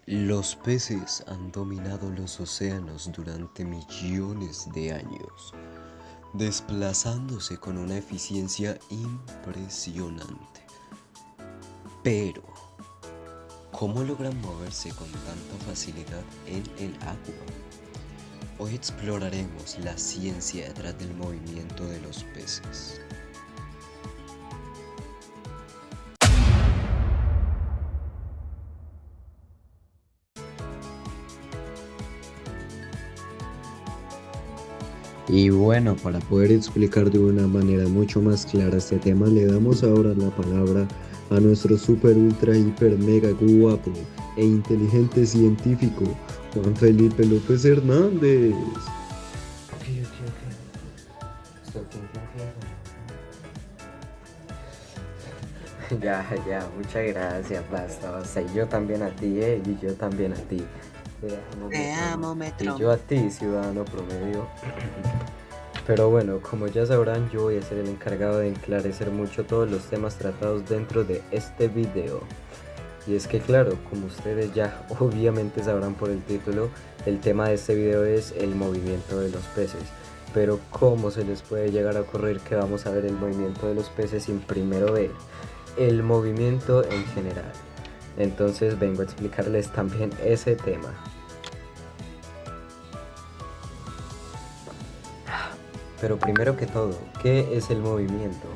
Los peces han dominado los océanos durante millones de años, desplazándose con una eficiencia impresionante. Pero, ¿cómo logran moverse con tanta facilidad en el agua? Hoy exploraremos la ciencia detrás del movimiento de los peces. Y bueno, para poder explicar de una manera mucho más clara este tema, le damos ahora la palabra a nuestro super ultra hiper mega guapo e inteligente científico, Juan Felipe López Hernández. Ok, Estoy ya, muchas gracias, basta. Y yo también a ti, y yo también a ti. Te amo, Y yo a ti, ciudadano promedio. Pero bueno, como ya sabrán, yo voy a ser el encargado de enclarecer mucho todos los temas tratados dentro de este video. Y es que claro, como ustedes ya obviamente sabrán por el título, el tema de este video es el movimiento de los peces. Pero ¿cómo se les puede llegar a ocurrir que vamos a ver el movimiento de los peces sin primero ver el movimiento en general? Entonces vengo a explicarles también ese tema. Pero primero que todo, ¿qué es el movimiento?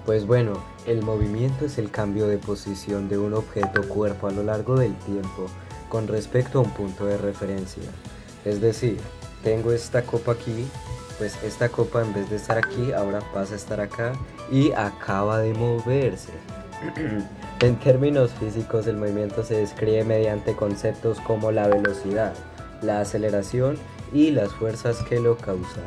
Pues bueno, el movimiento es el cambio de posición de un objeto o cuerpo a lo largo del tiempo con respecto a un punto de referencia. Es decir, tengo esta copa aquí, pues esta copa en vez de estar aquí ahora pasa a estar acá y acaba de moverse. En términos físicos, el movimiento se describe mediante conceptos como la velocidad, la aceleración y las fuerzas que lo causan.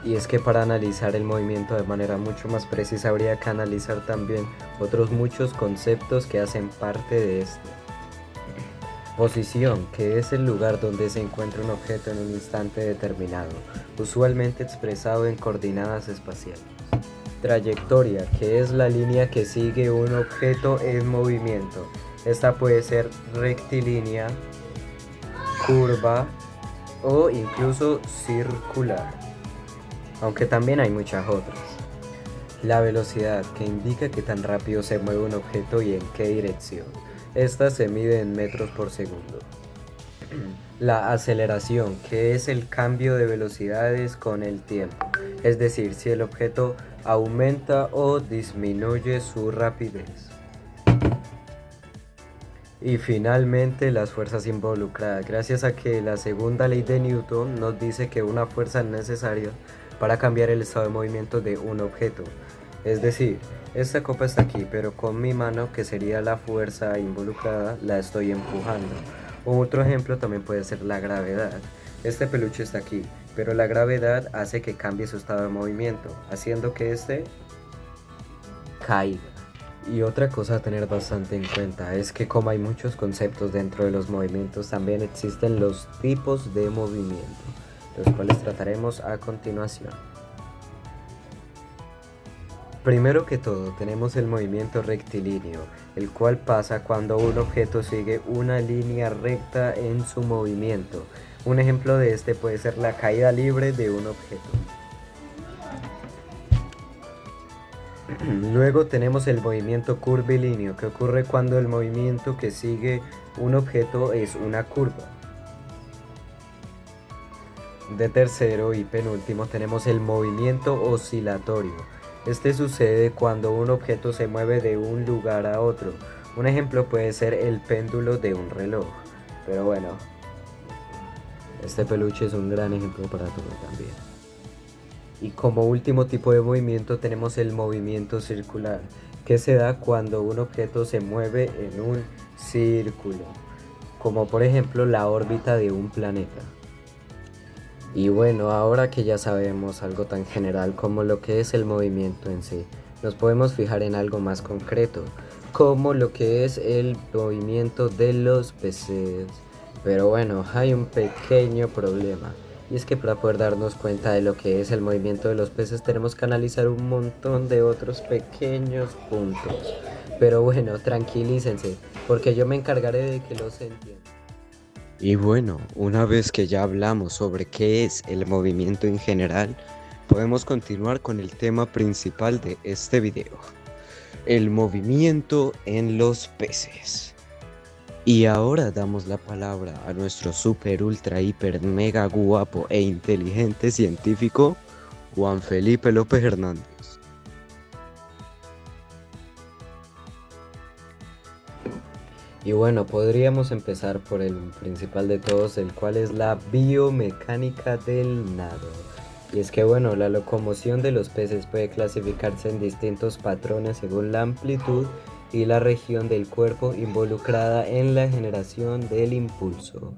Y es que para analizar el movimiento de manera mucho más precisa habría que analizar también otros muchos conceptos que hacen parte de este. Posición, que es el lugar donde se encuentra un objeto en un instante determinado, usualmente expresado en coordenadas espaciales. Trayectoria, que es la línea que sigue un objeto en movimiento. Esta puede ser rectilínea, curva o incluso circular, aunque también hay muchas otras. La velocidad, que indica qué tan rápido se mueve un objeto y en qué dirección. Esta se mide en metros por segundo. La aceleración, que es el cambio de velocidades con el tiempo, es decir, si el objeto aumenta o disminuye su rapidez. Y finalmente las fuerzas involucradas, gracias a que la segunda ley de Newton nos dice que una fuerza es necesaria para cambiar el estado de movimiento de un objeto. Es decir, esta copa está aquí, pero con mi mano, que sería la fuerza involucrada, la estoy empujando. Otro ejemplo también puede ser la gravedad. Este peluche está aquí, pero la gravedad hace que cambie su estado de movimiento, haciendo que este caiga. Y otra cosa a tener bastante en cuenta es que como hay muchos conceptos dentro de los movimientos, también existen los tipos de movimiento, los cuales trataremos a continuación. Primero que todo tenemos el movimiento rectilíneo, el cual pasa cuando un objeto sigue una línea recta en su movimiento. Un ejemplo de este puede ser la caída libre de un objeto. Luego tenemos el movimiento curvilíneo, que ocurre cuando el movimiento que sigue un objeto es una curva. De tercero y penúltimo tenemos el movimiento oscilatorio. Este sucede cuando un objeto se mueve de un lugar a otro. Un ejemplo puede ser el péndulo de un reloj. Pero bueno, este peluche es un gran ejemplo para todo también. Y como último tipo de movimiento tenemos el movimiento circular, que se da cuando un objeto se mueve en un círculo, como por ejemplo la órbita de un planeta. Y bueno, ahora que ya sabemos algo tan general como lo que es el movimiento en sí, nos podemos fijar en algo más concreto, como lo que es el movimiento de los peces. Pero bueno, hay un pequeño problema. Y es que para poder darnos cuenta de lo que es el movimiento de los peces tenemos que analizar un montón de otros pequeños puntos. Pero bueno, tranquilícense, porque yo me encargaré de que los entiendan. Y bueno, una vez que ya hablamos sobre qué es el movimiento en general, podemos continuar con el tema principal de este video, el movimiento en los peces. Y ahora damos la palabra a nuestro super ultra hiper mega guapo e inteligente científico, Juan Felipe López Hernández. Y bueno, podríamos empezar por el principal de todos, el cual es la biomecánica del nado. Y es que bueno, la locomoción de los peces puede clasificarse en distintos patrones según la amplitud y la región del cuerpo involucrada en la generación del impulso.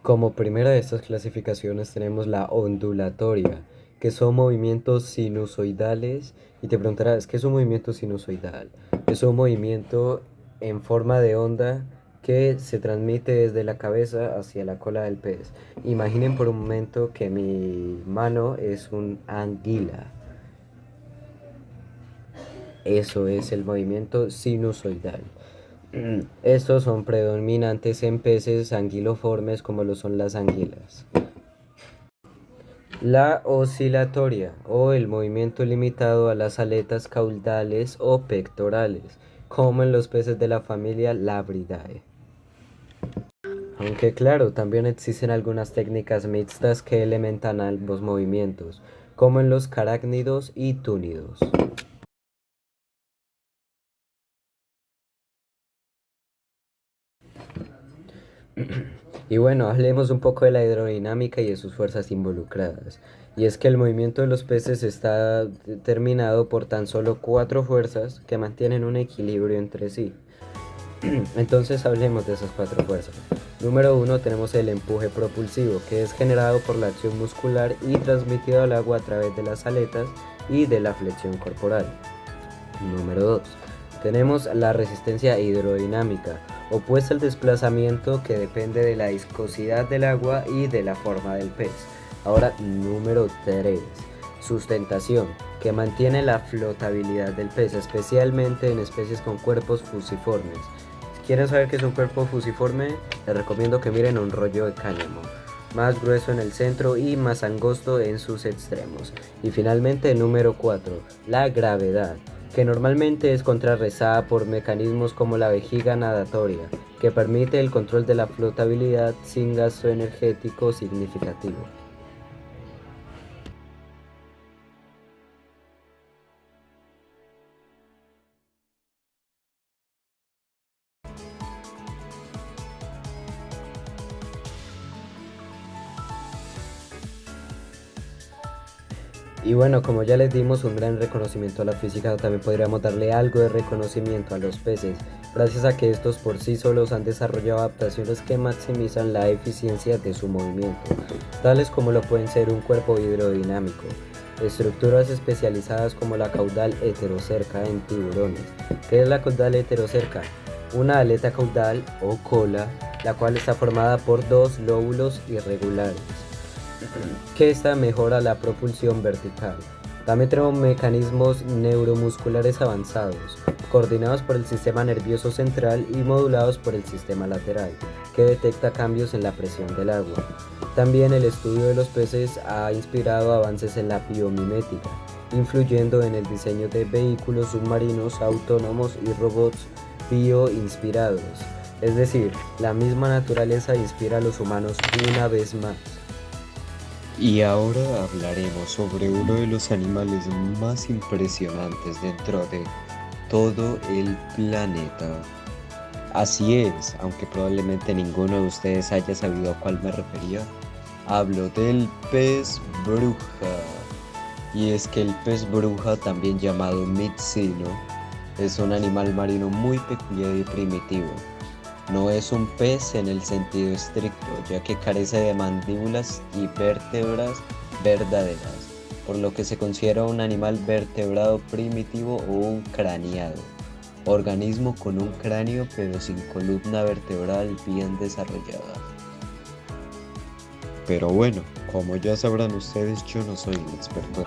Como primera de estas clasificaciones tenemos la ondulatoria, que son movimientos sinusoidales. Y te preguntarás, ¿qué es un movimiento sinusoidal? Es un movimiento en forma de onda que se transmite desde la cabeza hacia la cola del pez. Imaginen por un momento que mi mano es un anguila. Eso es el movimiento sinusoidal. Estos son predominantes en peces anguiloformes como lo son las anguilas. La oscilatoria o el movimiento limitado a las aletas caudales o pectorales, como en los peces de la familia Labridae. Aunque claro, también existen algunas técnicas mixtas que elementan ambos movimientos, como en los carácnidos y túnidos. Y bueno, hablemos un poco de la hidrodinámica y de sus fuerzas involucradas. Y es que el movimiento de los peces está determinado por tan solo 4 fuerzas que mantienen un equilibrio entre sí. Entonces hablemos de esas 4 fuerzas. Número 1 tenemos el empuje propulsivo, que es generado por la acción muscular y transmitido al agua a través de las aletas y de la flexión corporal. Número 2 tenemos la resistencia hidrodinámica, opuesta al desplazamiento, que depende de la viscosidad del agua y de la forma del pez. Ahora, número 3, sustentación, que mantiene la flotabilidad del pez, especialmente en especies con cuerpos fusiformes. Si quieren saber qué es un cuerpo fusiforme, les recomiendo que miren un rollo de cáñamo, más grueso en el centro y más angosto en sus extremos. Y finalmente, número 4, la gravedad, que normalmente es contrarrestada por mecanismos como la vejiga nadatoria, que permite el control de la flotabilidad sin gasto energético significativo. Y bueno, como ya les dimos un gran reconocimiento a la física, también podríamos darle algo de reconocimiento a los peces, gracias a que estos por sí solos han desarrollado adaptaciones que maximizan la eficiencia de su movimiento, tales como lo pueden ser un cuerpo hidrodinámico, estructuras especializadas como la caudal heterocerca en tiburones. ¿Qué es la caudal heterocerca? Una aleta caudal o cola, la cual está formada por 2 lóbulos irregulares, que esta mejora la propulsión vertical. También tenemos mecanismos neuromusculares avanzados, coordinados por el sistema nervioso central y modulados por el sistema lateral, que detecta cambios en la presión del agua. También el estudio de los peces ha inspirado avances en la biomimética, influyendo en el diseño de vehículos submarinos autónomos y robots bioinspirados. Es decir, la misma naturaleza inspira a los humanos una vez más. Y ahora hablaremos sobre uno de los animales más impresionantes dentro de todo el planeta. Así es, aunque probablemente ninguno de ustedes haya sabido a cuál me refería. Hablo del pez bruja. Y es que el pez bruja, también llamado mixino, es un animal marino muy peculiar y primitivo. No es un pez en el sentido estricto, ya que carece de mandíbulas y vértebras verdaderas, por lo que se considera un animal vertebrado primitivo o un craneado, organismo con un cráneo pero sin columna vertebral bien desarrollada. Pero bueno, como ya sabrán ustedes, yo no soy un experto.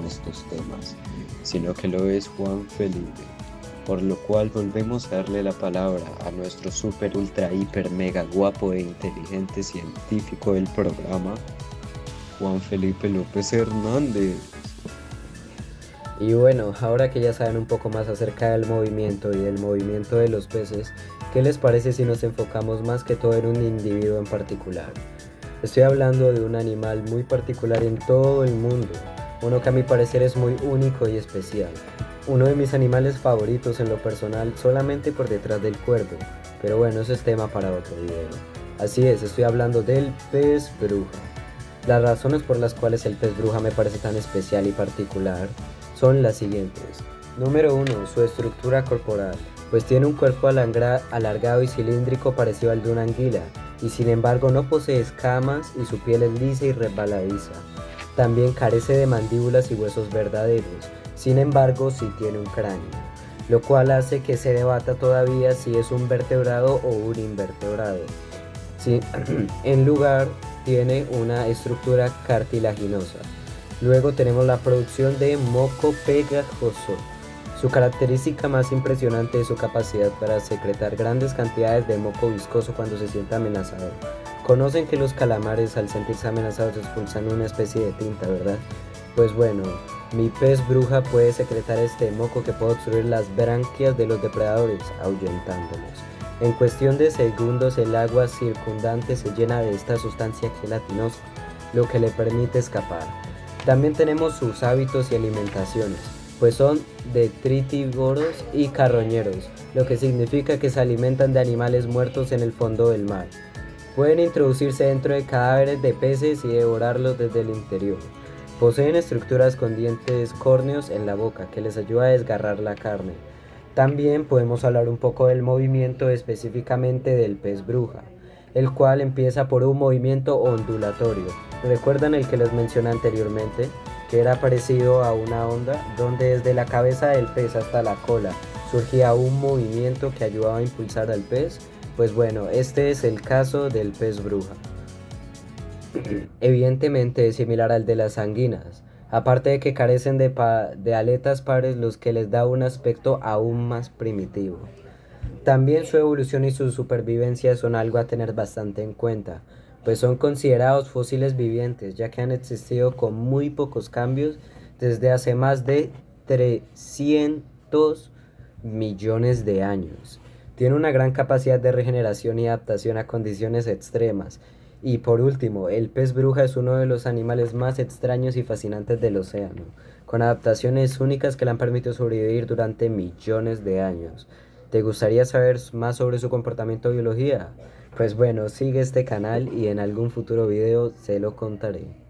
Estos temas, sino que lo es Juan Felipe, por lo cual volvemos a darle la palabra a nuestro super ultra hiper mega guapo e inteligente científico del programa, Juan Felipe López Hernández. Y bueno, ahora que ya saben un poco más acerca del movimiento y del movimiento de los peces, ¿qué les parece si nos enfocamos más que todo en un individuo en particular? Estoy hablando de un animal muy particular en todo el mundo, uno que a mi parecer es muy único y especial. Uno de mis animales favoritos en lo personal, solamente por detrás del cuervo, pero bueno, eso es tema para otro video. Así es, estoy hablando del pez bruja. Las razones por las cuales el pez bruja me parece tan especial y particular son las siguientes. Número 1, su estructura corporal, pues tiene un cuerpo alargado y cilíndrico parecido al de una anguila, y sin embargo no posee escamas y su piel es lisa y resbaladiza. También carece de mandíbulas y huesos verdaderos, sin embargo sí tiene un cráneo, lo cual hace que se debata todavía si es un vertebrado o un invertebrado. Sí, en lugar tiene una estructura cartilaginosa. Luego tenemos la producción de moco pegajoso. Su característica más impresionante es su capacidad para secretar grandes cantidades de moco viscoso cuando se siente amenazado. Conocen que los calamares al sentirse amenazados expulsan una especie de tinta, ¿verdad? Pues bueno, mi pez bruja puede secretar este moco que puede obstruir las branquias de los depredadores, ahuyentándolos. En cuestión de segundos el agua circundante se llena de esta sustancia gelatinosa, lo que le permite escapar. También tenemos sus hábitos y alimentaciones, pues son detrítivores y carroñeros, lo que significa que se alimentan de animales muertos en el fondo del mar. Pueden introducirse dentro de cadáveres de peces y devorarlos desde el interior. Poseen estructuras con dientes córneos en la boca que les ayuda a desgarrar la carne. También podemos hablar un poco del movimiento específicamente del pez bruja, el cual empieza por un movimiento ondulatorio. ¿Recuerdan el que les mencioné anteriormente? Que era parecido a una onda, donde desde la cabeza del pez hasta la cola surgía un movimiento que ayudaba a impulsar al pez. Pues bueno, este es el caso del pez bruja. Evidentemente es similar al de las anguinas, aparte de que carecen de aletas pares, los que les da un aspecto aún más primitivo. También su evolución y su supervivencia son algo a tener bastante en cuenta, pues son considerados fósiles vivientes, ya que han existido con muy pocos cambios desde hace más de 300 millones de años. Tiene una gran capacidad de regeneración y adaptación a condiciones extremas. Y por último, el pez bruja es uno de los animales más extraños y fascinantes del océano, con adaptaciones únicas que le han permitido sobrevivir durante millones de años. ¿Te gustaría saber más sobre su comportamiento y biología? Pues bueno, sigue este canal y en algún futuro video se lo contaré.